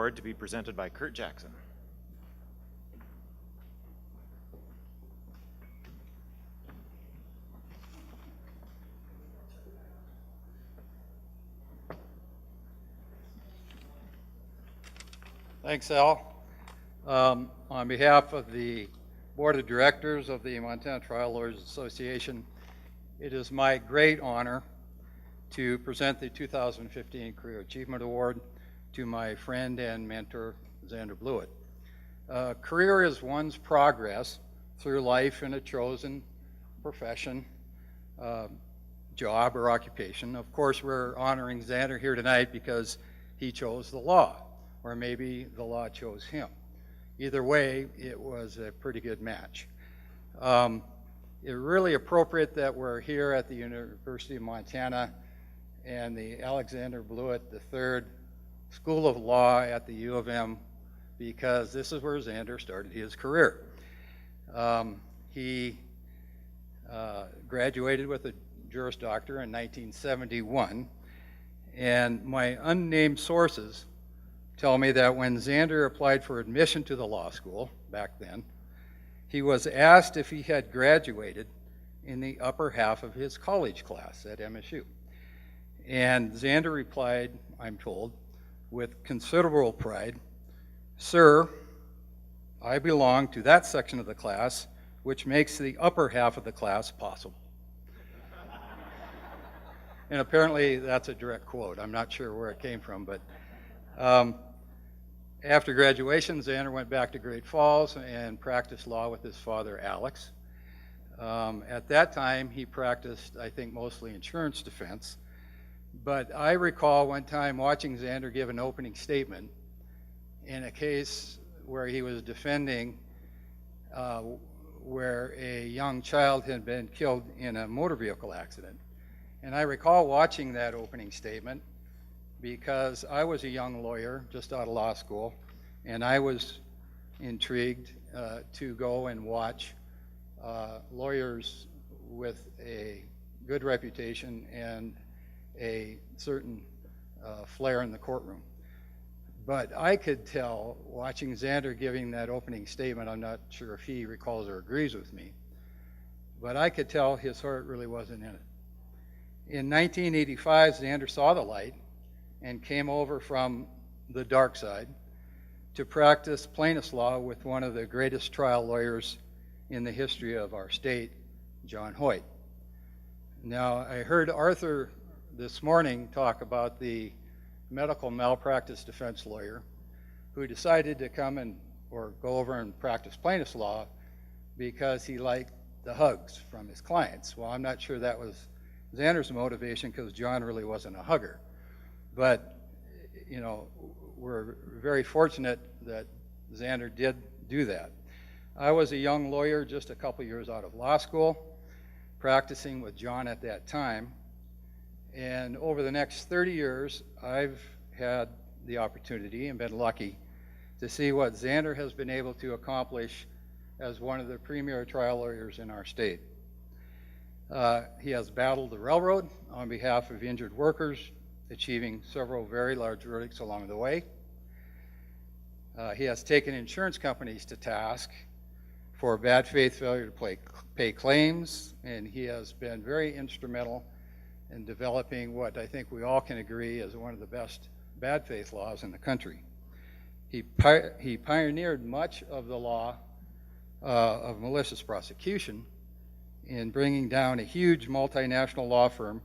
Award to be presented by Kurt Jackson. Thanks, Al. On behalf of the Board of Directors of the Montana Trial Lawyers Association, it is my great honor to present the 2015 Career Achievement Award to my friend and mentor, Zander Blewett. Career is one's progress through life in a chosen profession, job, or occupation. Of course, we're honoring Zander here tonight because he chose the law, or maybe the law chose him. Either way, it was a pretty good match. It's really appropriate that we're here at the University of Montana and the Alexander Blewett III School of Law at the U of M, because this is where Zander started his career. He graduated with a Juris Doctor in 1971, and my unnamed sources tell me that when Zander applied for admission to the law school back then, he was asked if he had graduated in the upper half of his college class at MSU. And Zander replied, I'm told, with considerable pride, "Sir, I belong to that section of the class which makes the upper half of the class possible." And apparently that's a direct quote. I'm not sure where it came from, but after graduation, Zander went back to Great Falls and practiced law with his father, Alex. At that time, he practiced, I think, mostly insurance defense. But I recall one time watching Zander give an opening statement in a case where he was defending where a young child had been killed in a motor vehicle accident. And I recall watching that opening statement because I was a young lawyer just out of law school, and I was intrigued to go and watch lawyers with a good reputation and a certain flair in the courtroom. But I could tell, watching Zander giving that opening statement, I'm not sure if he recalls or agrees with me, but I could tell his heart really wasn't in it. In 1985, Zander saw the light and came over from the dark side to practice plaintiff's law with one of the greatest trial lawyers in the history of our state, John Hoyt. Now, I heard Arthur this morning talk about the medical malpractice defense lawyer who decided to come or go over and practice plaintiff's law because he liked the hugs from his clients. Well, I'm not sure that was Zander's motivation, because John really wasn't a hugger. But, you know, we're very fortunate that Zander did do that. I was a young lawyer just a couple years out of law school, practicing with John at that time. And over the next 30 years, I've had the opportunity and been lucky to see what Zander has been able to accomplish as one of the premier trial lawyers in our state. He has battled the railroad on behalf of injured workers, achieving several very large verdicts along the way. He has taken insurance companies to task for bad faith failure to pay claims, and he has been very instrumental in developing what I think we all can agree is one of the best bad faith laws in the country. He pioneered much of the law of malicious prosecution in bringing down a huge multinational law firm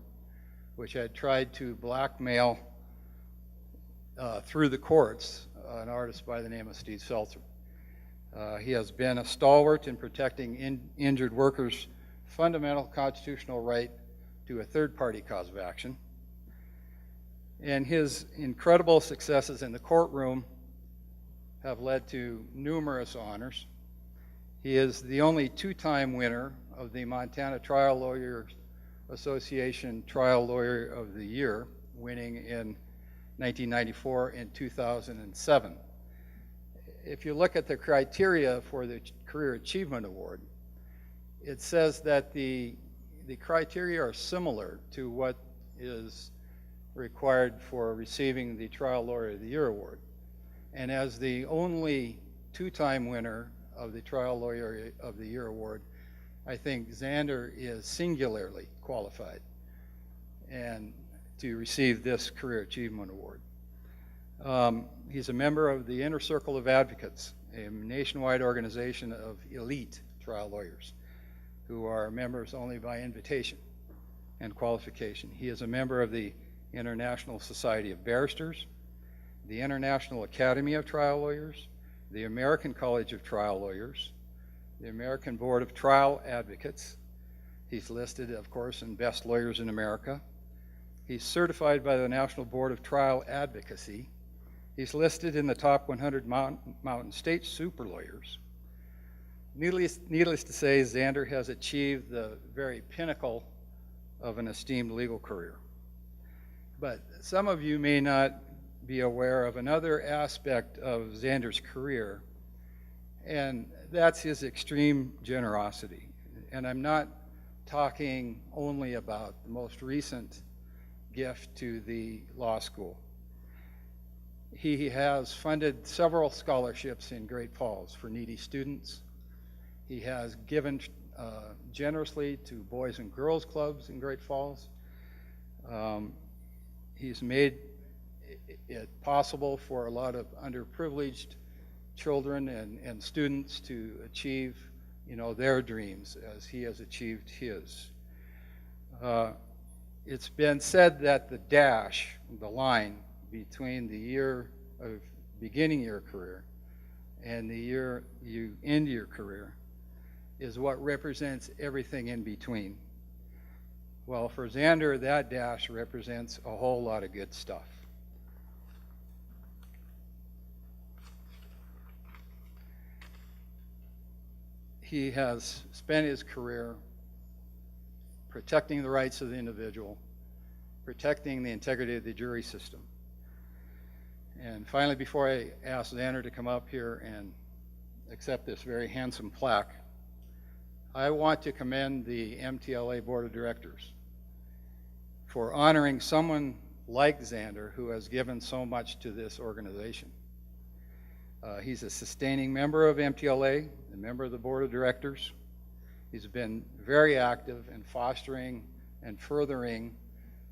which had tried to blackmail through the courts an artist by the name of Steve Seltzer. He has been a stalwart in protecting injured workers' fundamental constitutional right to a third-party cause of action. And his incredible successes in the courtroom have led to numerous honors. He is the only two-time winner of the Montana Trial Lawyers Association Trial Lawyer of the Year, winning in 1994 and 2007. If you look at the criteria for the Career Achievement Award, it says that the criteria are similar to what is required for receiving the Trial Lawyer of the Year award. And as the only two-time winner of the Trial Lawyer of the Year award, I think Zander is singularly qualified and to receive this Career Achievement Award. He's a member of the Inner Circle of Advocates, a nationwide organization of elite trial lawyers who are members only by invitation and qualification. He is a member of the International Society of Barristers, the International Academy of Trial Lawyers, the American College of Trial Lawyers, the American Board of Trial Advocates. He's listed, of course, in Best Lawyers in America. He's certified by the National Board of Trial Advocacy. He's listed in the top 100 Mountain State super lawyers. Needless to say, Zander has achieved the very pinnacle of an esteemed legal career. But some of you may not be aware of another aspect of Zander's career, and that's his extreme generosity. And I'm not talking only about the most recent gift to the law school. He has funded several scholarships in Great Falls for needy students. He has given generously to Boys and Girls Clubs in Great Falls. He's made it possible for a lot of underprivileged children and students to achieve, their dreams as he has achieved his. It's been said that the dash, the line between the year of beginning your career and the year you end your career is what represents everything in between. Well, for Zander, that dash represents a whole lot of good stuff. He has spent his career protecting the rights of the individual, protecting the integrity of the jury system. And finally, before I ask Zander to come up here and accept this very handsome plaque, I want to commend the MTLA Board of Directors for honoring someone like Zander who has given so much to this organization. He's a sustaining member of MTLA, a member of the Board of Directors. He's been very active in fostering and furthering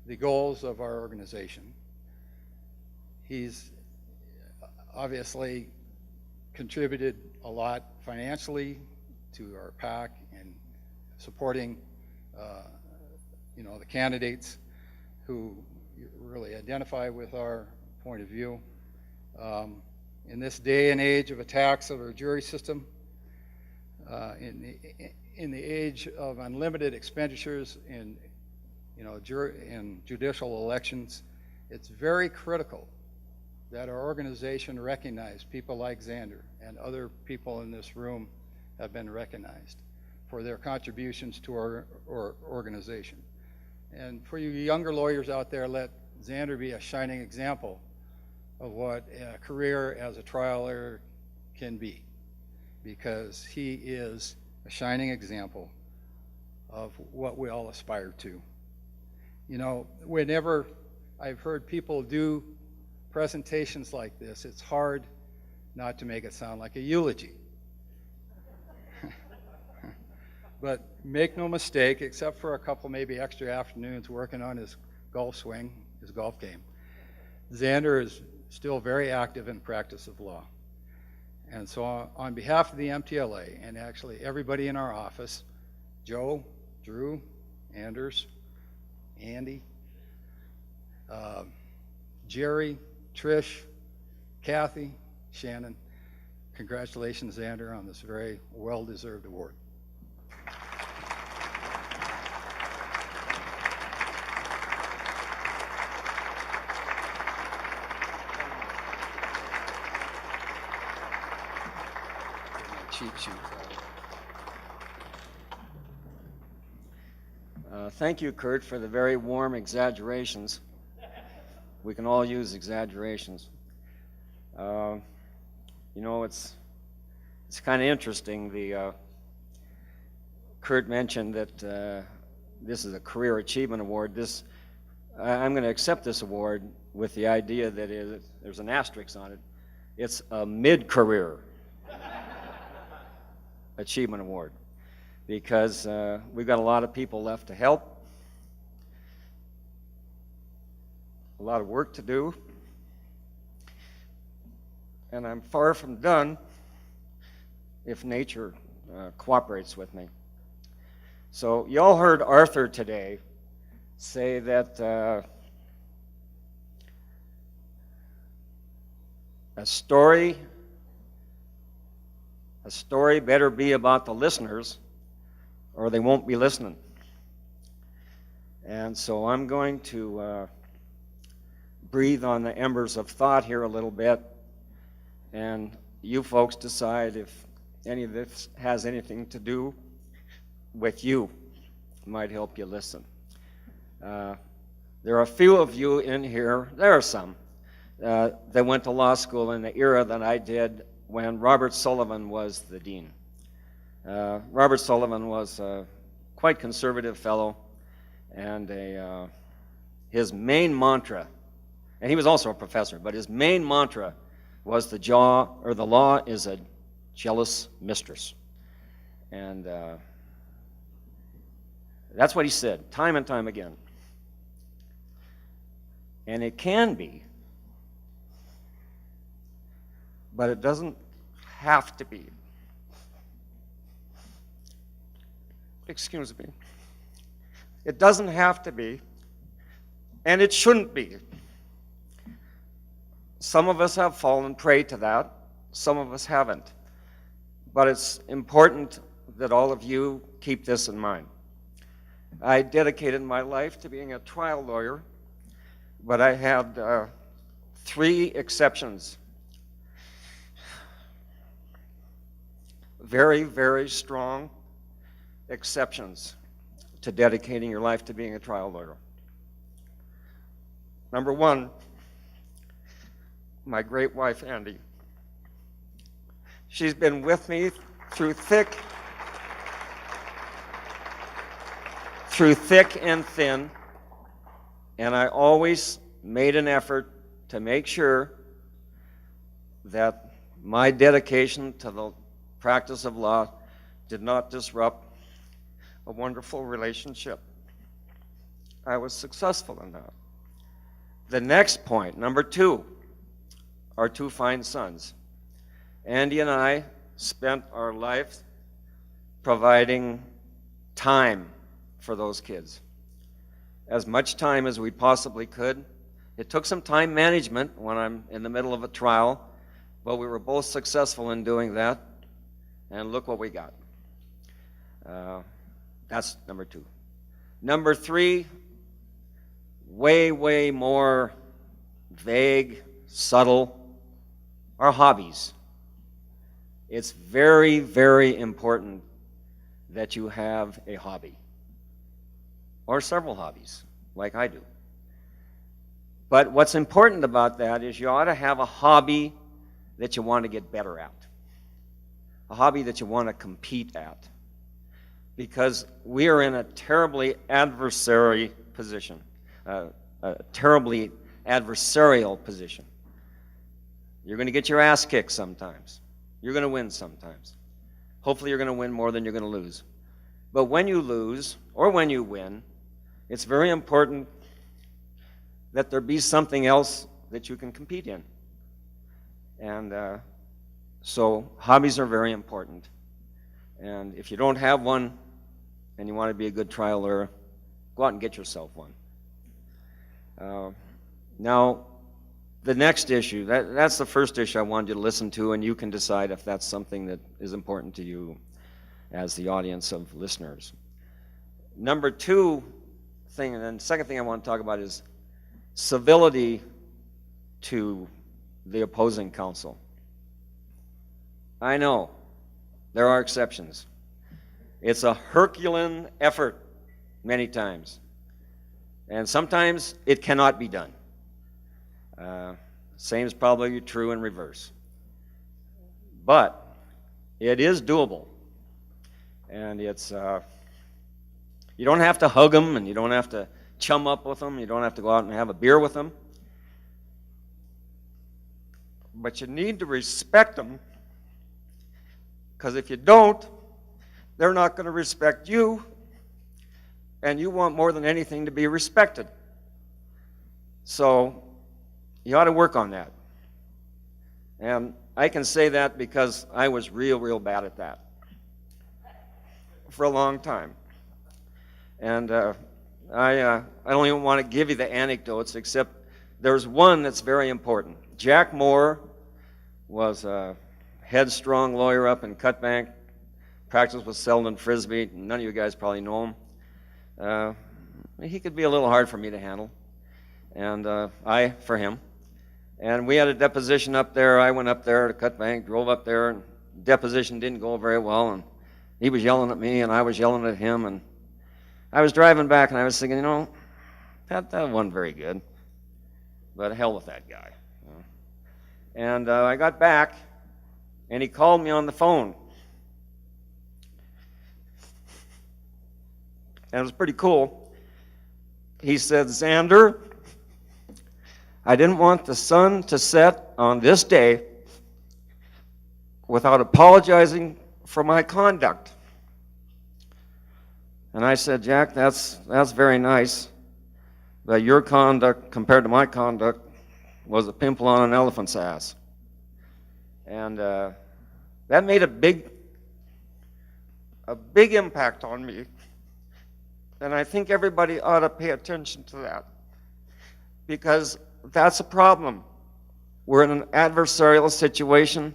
the goals of our organization. He's obviously contributed a lot financially to our PAC and supporting the candidates who really identify with our point of view. In this day and age of attacks of our jury system, in the age of unlimited expenditures in judicial elections, it's very critical that our organization recognize people like Zander, and other people in this room have been recognized for their contributions to our organization. And for you younger lawyers out there, let Zander be a shining example of what a career as a trial lawyer can be, because he is a shining example of what we all aspire to. Whenever I've heard people do presentations like this, it's hard not to make it sound like a eulogy. But make no mistake, except for a couple maybe extra afternoons working on his golf swing, his golf game, Zander is still very active in practice of law. And so on behalf of the MTLA and actually everybody in our office, Joe, Drew, Anders, Andy, Jerry, Trish, Kathy, Shannon, congratulations, Zander, on this very well-deserved award. Cheat sheet. Thank you, Kurt, for the very warm exaggerations. We can all use exaggerations. It's kind of interesting. Kurt mentioned that this is a Career Achievement Award. I'm going to accept this award with the idea that there's an asterisk on it. It's a mid-career achievement award because we've got a lot of people left to help, a lot of work to do, and I'm far from done if nature cooperates with me. So you all heard Arthur today say that a story better be about the listeners or they won't be listening. And so I'm going to breathe on the embers of thought here a little bit, and you folks decide if any of this has anything to do with you. It might help you listen. There are a few of you in here, there are some, that went to law school in the era that I did when Robert Sullivan was the dean. Robert Sullivan was a quite conservative fellow, and his main mantra, and he was also a professor, but his main mantra was the law is a jealous mistress. And that's what he said time and time again. And it can be, but it doesn't have to be. Excuse me. It doesn't have to be, and it shouldn't be. Some of us have fallen prey to that, some of us haven't. But it's important that all of you keep this in mind. I dedicated my life to being a trial lawyer, but I had 3 exceptions. Very, very strong exceptions to dedicating your life to being a trial lawyer. Number 1, my great wife, Andy. She's been with me through thick and thin, and I always made an effort to make sure that my dedication to the practice of law did not disrupt a wonderful relationship. I was successful in that. The next point, number 2, our 2 fine sons. Andy and I spent our life providing time for those kids. As much time as we possibly could. It took some time management when I'm in the middle of a trial, but we were both successful in doing that, and look what we got. That's number 2. Number 3, way, way more vague, subtle, are hobbies. It's very, very important that you have a hobby, or several hobbies, like I do. But what's important about that is you ought to have a hobby that you want to get better at, a hobby that you want to compete at, because we are in a terribly adversarial position. You're going to get your ass kicked sometimes. You're going to win sometimes. Hopefully you're going to win more than you're going to lose. But when you lose, or when you win, it's very important that there be something else that you can compete in. And so hobbies are very important. And if you don't have one and you want to be a good trial lawyer, go out and get yourself one. Now, the next issue, that's the first issue I wanted you to listen to, and you can decide if that's something that is important to you as the audience of listeners. Number 2 thing, and then the second thing I want to talk about is civility to the opposing counsel. I know there are exceptions. It's a Herculean effort many times, and sometimes it cannot be done. Same is probably true in reverse. But it is doable. And it's, you don't have to hug them, and you don't have to chum up with them. You don't have to go out and have a beer with them. but you need to respect them, because if you don't, they're not going to respect you, and you want more than anything to be respected. So you ought to work on that. And I can say that because I was real bad at that for a long time. And I don't even want to give you the anecdotes, except there's one that's very important. Jack Moore was a headstrong lawyer up in Cutbank, practiced with Selden Frisbee. None of you guys probably know him. He could be a little hard for me to handle, and I for him. And we had a deposition up there. I went up there to Cutbank, drove up there, and deposition didn't go very well, and he was yelling at me, and I was yelling at him, and I was driving back, and I was thinking, you know, that wasn't very good, but hell with that guy. And I got back, and he called me on the phone. And it was pretty cool. He said, Zander, I didn't want the sun to set on this day without apologizing for my conduct. And I said, Jack, that's very nice, but your conduct compared to my conduct was a pimple on an elephant's ass. And that made a big impact on me. And I think everybody ought to pay attention to that, because that's a problem. We're in an adversarial situation,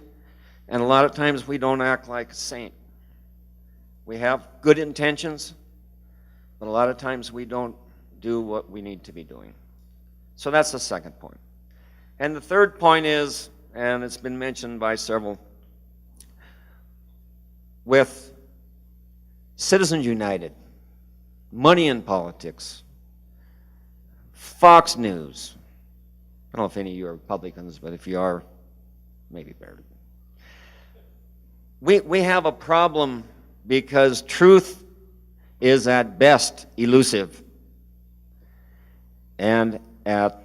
and a lot of times we don't act like a saint. We have good intentions, but a lot of times we don't do what we need to be doing. So that's the second point. And the third point is, and it's been mentioned by several, with Citizens United, money in politics, Fox News. I don't know if any of you are Republicans, but if you are, maybe better. We have a problem because truth is at best elusive, and at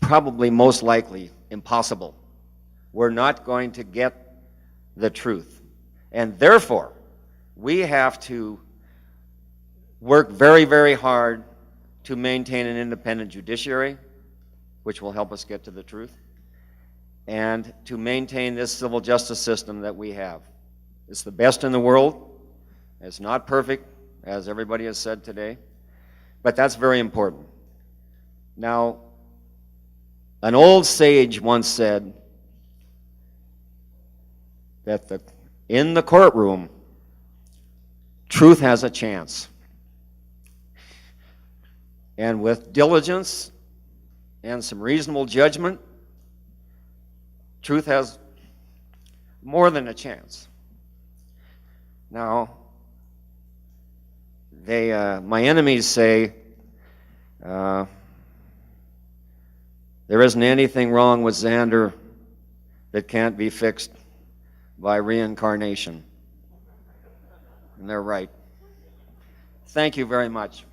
probably most likely impossible. We're not going to get the truth. And therefore, we have to work very hard to maintain an independent judiciary, which will help us get to the truth, and to maintain this civil justice system that we have. It's the best in the world. It's not perfect, as everybody has said today, but that's very important. Now, an old sage once said that in the courtroom, truth has a chance. And with diligence and some reasonable judgment, truth has more than a chance. Now, my enemies say there isn't anything wrong with Zander that can't be fixed by reincarnation. And they're right. Thank you very much.